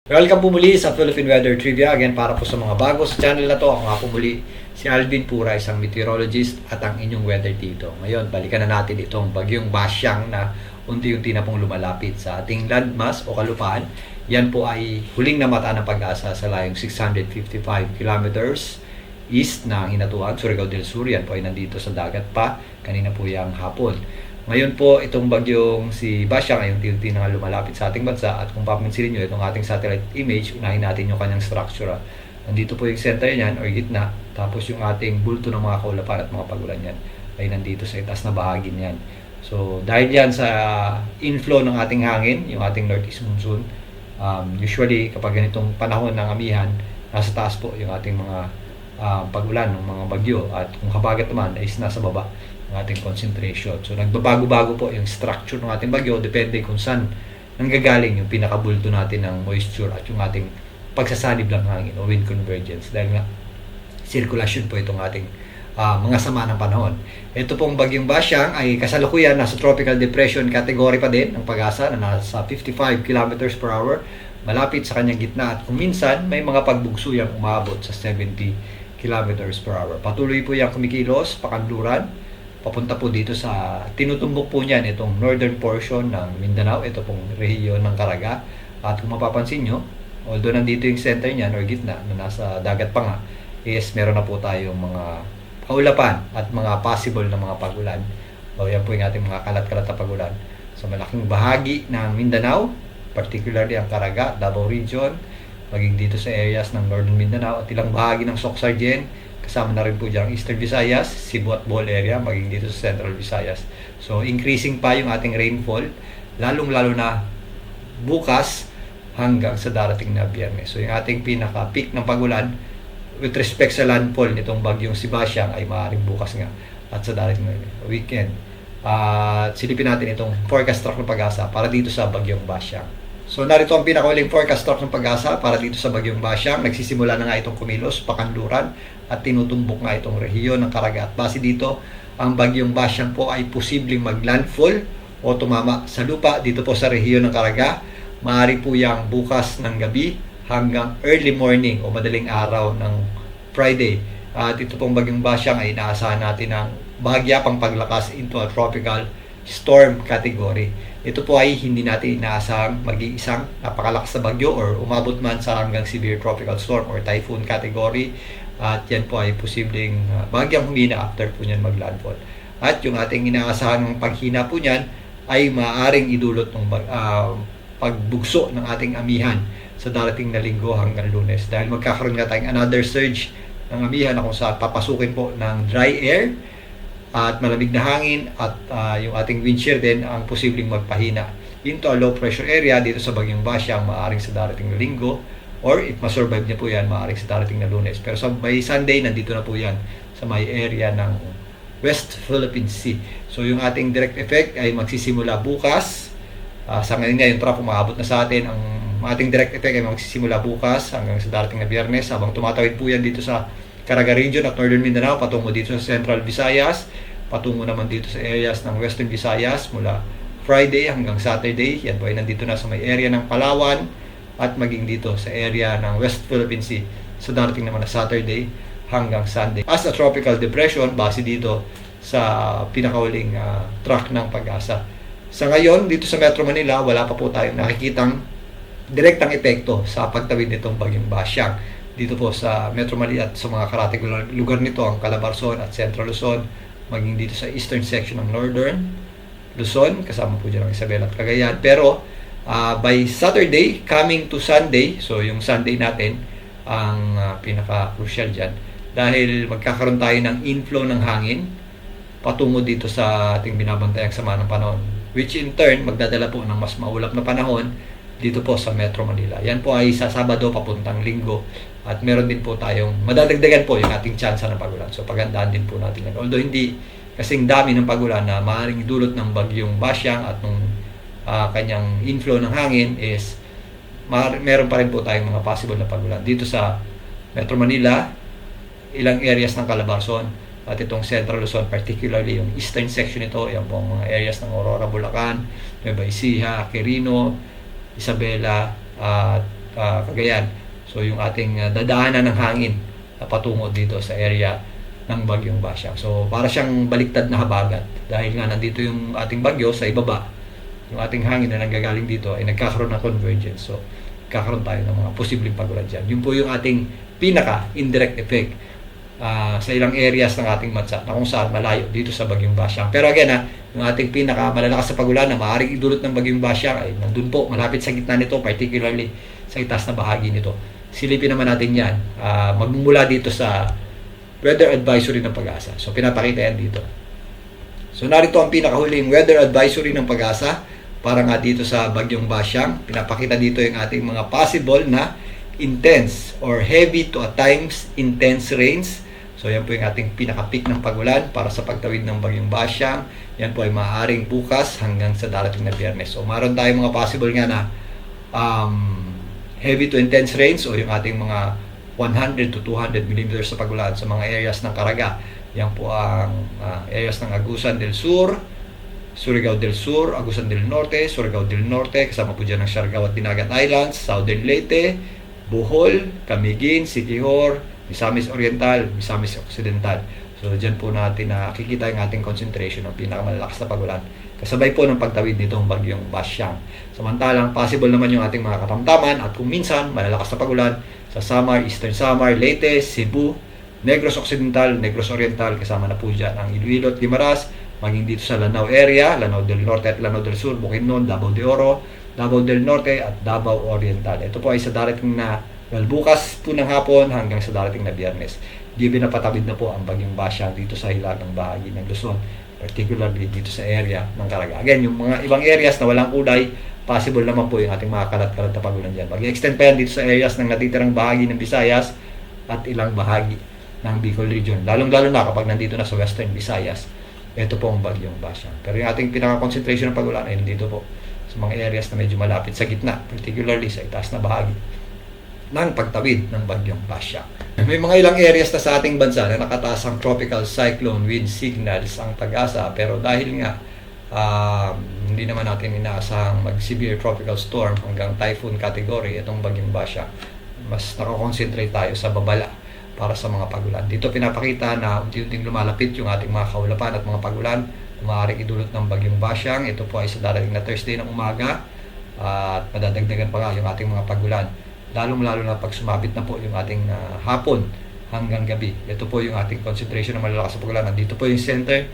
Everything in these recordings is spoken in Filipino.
Welcome po muli sa Philippine Weather Trivia. Again, para po sa mga bago sa channel na to, ako nga po muli si Alvin Pura, isang meteorologist at ang inyong weather dito. Ngayon, balikan na natin itong bagyong Basyang na unti-unti na pong lumalapit sa ating landmass o kalupaan. Yan po ay huling namata ng Pag-asa sa layong 655 kilometers east ng Hinatuan, Surigao del Sur. Yan po ay nandito sa dagat pa. Kanina po yung hapon. Ngayon po, itong bagyong si Basyang ay unti-unti na lumalapit sa ating bansa at kung papansin niyo itong ating satellite image, unahin natin yung kanyang structure. Nandito po yung center niyan or gitna, tapos yung ating bulto ng mga kaulapan at mga pagulan niyan ay nandito sa itaas na bahagi niyan. So, dahil yan sa inflow ng ating hangin, yung ating northeast monsoon, usually kapag ganitong panahon ng amihan, nasa taas po yung ating mga pagulan ng mga bagyo at kung habagat naman ay nasa baba ng ating concentration. So nagbabago-bago po yung structure ng ating bagyo depende kung saan nanggagaling yung pinakabulto natin ng moisture at yung ating pagsasanib ng hangin o wind convergence dahil nga circulation po itong ating mga sama ng panahon. Ito pong bagyong Basyang ay kasalukuyan nasa tropical depression category pa din ng Pag-asa na nasa 55 kilometers per hour malapit sa kanyang gitna at kung minsan may mga pagbugso yang umabot sa 70 kilometers per hour. Patuloy po yung kumikilos, pakanluran, papunta po dito sa tinutumbok po niyan itong northern portion ng Mindanao, ito pong rehiyon ng Caraga. At kung mapapansin nyo, although nandito yung center niyan or gitna na nasa dagat pa nga, is meron na po tayong mga kaulapan at mga possible na mga pagulan. O yan po yung ating mga kalat-kalat na pagulan sa malaking bahagi ng Mindanao, particularly ang Caraga, Davao Region, maging dito sa areas ng Northern Mindanao at ilang bahagi ng Soc-Sargen. Kasama na rin po dyan Eastern Visayas, Cebu at Bohol area, maging dito sa Central Visayas. So, increasing pa yung ating rainfall, lalong-lalo na bukas hanggang sa darating na Biyernes. So, yung ating pinaka-peak ng pagulan with respect sa landfall nitong bagyong si Basyang ay maaaring bukas nga at sa darating na weekend. Silipin natin itong forecast track ng Pag-asa para dito sa bagyong Basyang. So narito ang pinakauling forecast track ng Pag-asa para dito sa bagyong Basyang. Nagsisimula na nga itong kumilos, pakanluran at tinutumbok nga itong rehiyon ng Caraga. At base dito, ang bagyong Basyang po ay posibleng maglandfall o tumama sa lupa dito po sa rehiyon ng Caraga. Maaari po yang bukas ng gabi hanggang early morning o madaling araw ng Friday. At ito pong bagyong Basyang ay inaasahan natin ng bahagya pang paglakas into a tropical storm category. Ito po ay hindi natin inaasahang maging isang napakalakas na bagyo or umabot man sa hanggang severe tropical storm or typhoon category. At yan po ay posibleng bahagyang humina after po niyan maglandfall. At yung ating inaasahang paghina po niyan ay maaaring idulot ng pagbugso ng ating amihan sa darating na linggo hanggang Lunes. Dahil magkakaroon nga tayong another surge ng amihan na kung saan papasukin po ng dry air at malamig na hangin at yung ating wind shear din ang posibleng magpahina into a low pressure area dito sa bagyong Basyang maaaring sa darating na linggo or if masurvive niya po yan maaaring sa darating na Lunes. Pero sa may Sunday nandito na po yan sa may area ng West Philippine Sea. So yung ating direct effect ay magsisimula bukas. Sa ngayon nga yung trough umaabot na sa atin. Ang ating direct effect ay magsisimula bukas hanggang sa darating na Biyernes habang tumatawid po yan dito sa Caraga Region at Northern Mindanao, patungo dito sa Central Visayas, patungo naman dito sa areas ng Western Visayas mula Friday hanggang Saturday. Yan po ay nandito na sa may area ng Palawan at maging dito sa area ng West Philippine Sea sa darating naman na Saturday hanggang Sunday. As a tropical depression, base dito sa pinakauling track ng Pag-asa. Sa ngayon, dito sa Metro Manila, wala pa po tayong nakikitang direktang epekto sa pagtawid nitong bagyong Basyang. Dito po sa Metro Manila at sa mga karatig lugar nito, ang Calabarzon at Central Luzon, maging dito sa eastern section ng Northern Luzon, kasama po dyan ang Isabela at Cagayan. Pero by Saturday, coming to Sunday, so yung Sunday natin, ang pinaka-crucial dyan, dahil magkakaroon tayo ng inflow ng hangin patungo dito sa ating binabantayang sama ng panahon, which in turn, magdadala po ng mas maulap na panahon dito po sa Metro Manila. Yan po ay sa Sabado papuntang Linggo. At meron din po tayong madadagdagan po yung ating tsansa ng pagulan. So pagandaan din po natin yan. Although hindi kasing dami ng pagulan na maaaring dulot ng bagyong Basyang at nung kanyang inflow ng hangin is meron pa rin po tayong mga possible na pagulan. Dito sa Metro Manila, ilang areas ng Calabarzon at itong Central Luzon, particularly yung eastern section nito, yung mga areas ng Aurora, Bulacan, Nueva Ecija, Quirino, Isabela, at Cagayan. So yung ating dadaanan ng hangin na patungo dito sa area ng bagyong Basyang. So para siyang baliktad na habagat dahil nga nandito yung ating bagyo sa ibaba, yung ating hangin na nanggagaling dito ay nagkakaroon ng convergence. So kakaroon tayo ng mga posibleng pagulan dyan. Yun po yung ating pinaka indirect effect sa ilang areas ng ating bansa na kung saan malayo dito sa bagyong Basyang. Pero again yung ating pinaka malalakas na pagulan na maaaring idulot ng bagyong Basyang ay nandun po, malapit sa gitna nito, particularly sa itaas na bahagi nito. Silipin naman natin yan. Magmumula dito sa weather advisory ng Pag-asa. So pinapakita yan dito. So narito ang pinakahuling weather advisory ng Pag-asa para nga dito sa bagyong Basyang. Pinapakita dito yung ating mga possible na intense or heavy to at times intense rains. So yan po yung ating pinaka-peak ng pagulan para sa pagtawid ng bagyong Basyang. Yan po ay maaaring bukas hanggang sa darating na Biyernes. So maroon tayong mga possible nga na heavy to intense rains o yung ating mga 100 to 200 mm sa pagulan sa mga areas ng Caraga. Yan po ang areas ng Agusan del Sur, Surigao del Sur, Agusan del Norte, Surigao del Norte, kasama po dyan ang Siargao at Dinagat Islands, Southern Leyte, Bohol, Camiguin, Siquijor, Misamis Oriental, Misamis Occidental. So dyan po natin nakikita yung ating concentration ng pinakamalakas na pagulan. Kasabay po ng pagtawid nitong bagyong Basyang. Samantalang possible naman yung ating mga katamtaman at kung minsan malalakas na pagulan sa Samar, Eastern Samar, Leyte, Cebu, Negros Occidental, Negros Oriental, kasama na po dyan ang Iloilo at Guimaras, maging dito sa Lanao area, Lanao del Norte at Lanao del Sur, Bukidnon, Davao de Oro, Davao del Norte at Davao Oriental. Ito po ay sa darating na bukas po ng hapon hanggang sa darating na Biyernes. Given na patawid na po ang bagyong Basyang dito sa hilagang bahagi ng Luzon, particularly dito sa area ng Caraga. Again, yung mga ibang areas na walang kulay, possible naman po yung ating mga kalat-kalat na pagulan dyan. Mag-extend pa yan dito sa areas ng natitirang bahagi ng Visayas at ilang bahagi ng Bicol region. Lalong-lalo na kapag nandito na sa Western Visayas, ito po ang bagyong Basyang. Pero yung ating pinaka-concentration ng pagulan ay dito po sa mga areas na medyo malapit sa gitna, particularly sa itaas na bahagi ng pagtawid ng bagyong Basyang. May mga ilang areas na sa ating bansa na nakataas ang tropical cyclone wind signals ang Pag-asa, pero dahil nga hindi naman natin inaasahang mag-severe tropical storm hanggang typhoon category itong bagyong Basyang, mas nakakonsentrate tayo sa babala para sa mga pagulan. Dito pinapakita na unti-unting lumalapit yung ating mga kaulapan at mga pagulan maaaring idulot ng bagyong Basyang. Ito po ay sa darating na Thursday ng umaga at madadagdagan pa nga yung ating mga pagulan, lalong-lalo na pag sumabit na po yung ating hapon hanggang gabi. Ito po yung ating concentration ng malalakas na pagulan. Dito po yung center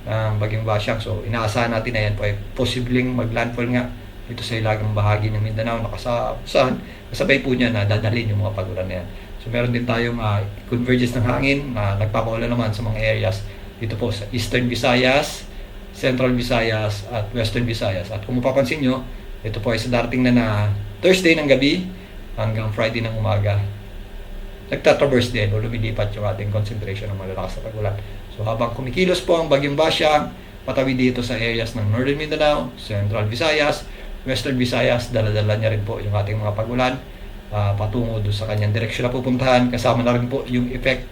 ng bagyong Basyang. So inaasahan natin na yan po ay posibleng maglandfall nga dito sa ilagang bahagi ng Mindanao na kasabay po niya na dadalhin yung mga pagulan na yan. So meron din tayong convergence ng hangin na nagpapaulan naman sa mga areas dito po sa Eastern Visayas, Central Visayas at Western Visayas. At kung mapapansin nyo, ito po ay sa darating na Thursday ng gabi hanggang Friday ng umaga, nagtatraverse din o lumilipat yung ating concentration ng malalakas na pagulan. So habang kumikilos po ang bagyong Basyang, patawid dito sa areas ng Northern Mindanao, Central Visayas, Western Visayas, dala-dala niya rin po yung ating mga pagulan patungo doon sa kanyang direksyon na pupuntahan. Kasama na rin po yung effect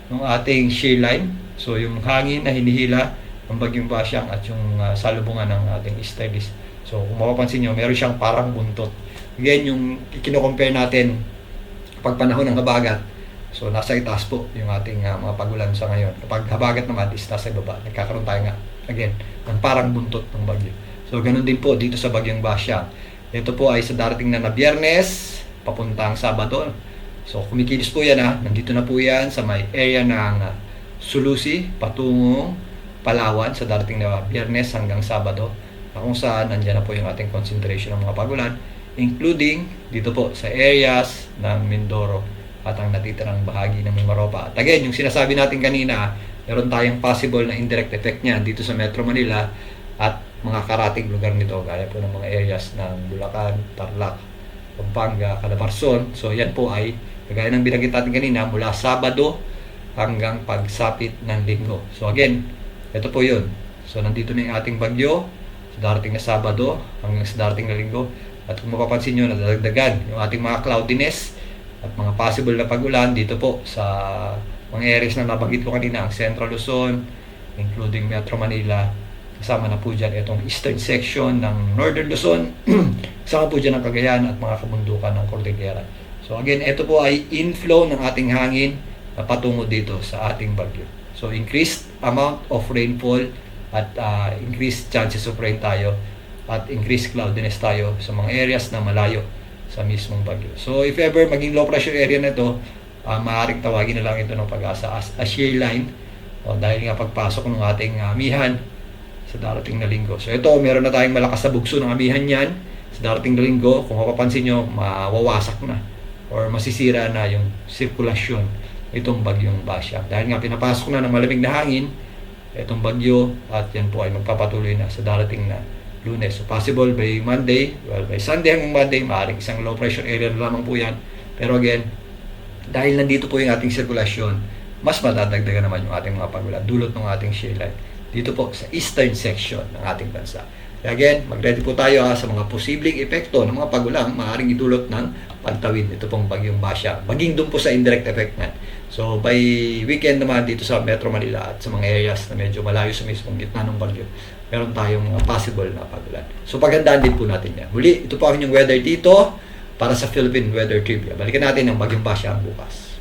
ng ating shear line. So yung hangin na hinihila ng bagyong Basyang at yung salubungan ng ating easterlies. So kung mapapansin nyo, meron siyang parang buntot. Again, yung kino-compare natin kapag panahon ng habagat, so nasa itaas po yung ating mga pagulan sa ngayon. Kapag habagat naman is nasa ibaba, nagkakaroon tayo nga again ng parang buntot ng bagyo. So ganun din po dito sa bagyong Basyang. Ito po ay sa darating na Biyernes papuntang Sabado. So kumikilos po yan nandito na po yan sa may area ng Sulusi patungong Palawan sa darating na Biyernes hanggang Sabado, na kung saan nandiyan na po yung ating concentration ng mga pagulan, including dito po sa areas ng Mindoro at ang natitirang bahagi ng Mimaropa. At again, yung sinasabi natin kanina, meron tayong possible na indirect effect niya dito sa Metro Manila at mga karating lugar nito, gaya po ng mga areas ng Bulacan, Tarlac, Pampanga, Calabarzon. So yan po ay kagaya ng binanggit natin kanina, mula Sabado hanggang pagsapit ng Linggo. So again, ito po yun. So nandito na yung ating bagyo sa darating na Sabado hanggang sa darating na Linggo. At kung mapapansin nyo, nadagdagan yung ating mga cloudiness at mga possible na pag-ulan dito po sa mga areas na nabanggit ko kanina, ang Central Luzon, including Metro Manila, Kasama na po dyan itong eastern section ng Northern Luzon. Kasama po dyan ang Cagayan at mga kabundukan ng Cordillera. So again, ito po ay inflow ng ating hangin na patungo dito sa ating bagyo. So increased amount of rainfall at increased chances of rain tayo at increased cloudiness tayo sa mga areas na malayo sa mismong bagyo. So if ever maging low pressure area na ito, maaaring tawagin na lang ito ng Pag-asa as a shear line dahil nga pagpasok ng ating amihan sa darating na linggo. So ito, meron na tayong malakas na bugso ng amihan yan sa darating na linggo. Kung mapapansin nyo, mawawasak na or masisira na yung sirkulasyon itong bagyong Basia. Dahil nga pinapasok na ng malamig na hangin itong bagyo at yan po ay magpapatuloy na sa darating na Lunes. So possible by Monday, by Sunday hanggang Monday, maaaring isang low pressure area na lamang po yan. Pero again, dahil nandito po yung ating sirkulasyon, mas madadagdagan naman yung ating mga pagulan dulot ng ating shear line dito po sa eastern section ng ating bansa. Kaya again, mag-ready po tayo sa mga posibleng epekto ng mga pagulang maaaring idulot ng pagtawid ito pong bagyong Basia. Maging doon po sa indirect effect niyan. So by weekend naman dito sa Metro Manila at sa mga areas na medyo malayo sa mismong gitna ng bagyo, meron tayong possible na pagulan. So paghandaan din po natin yan. Muli, ito po ang inyong weather dito para sa Philippine Weather Trivia. Balikan natin ang bagyong Basia bukas.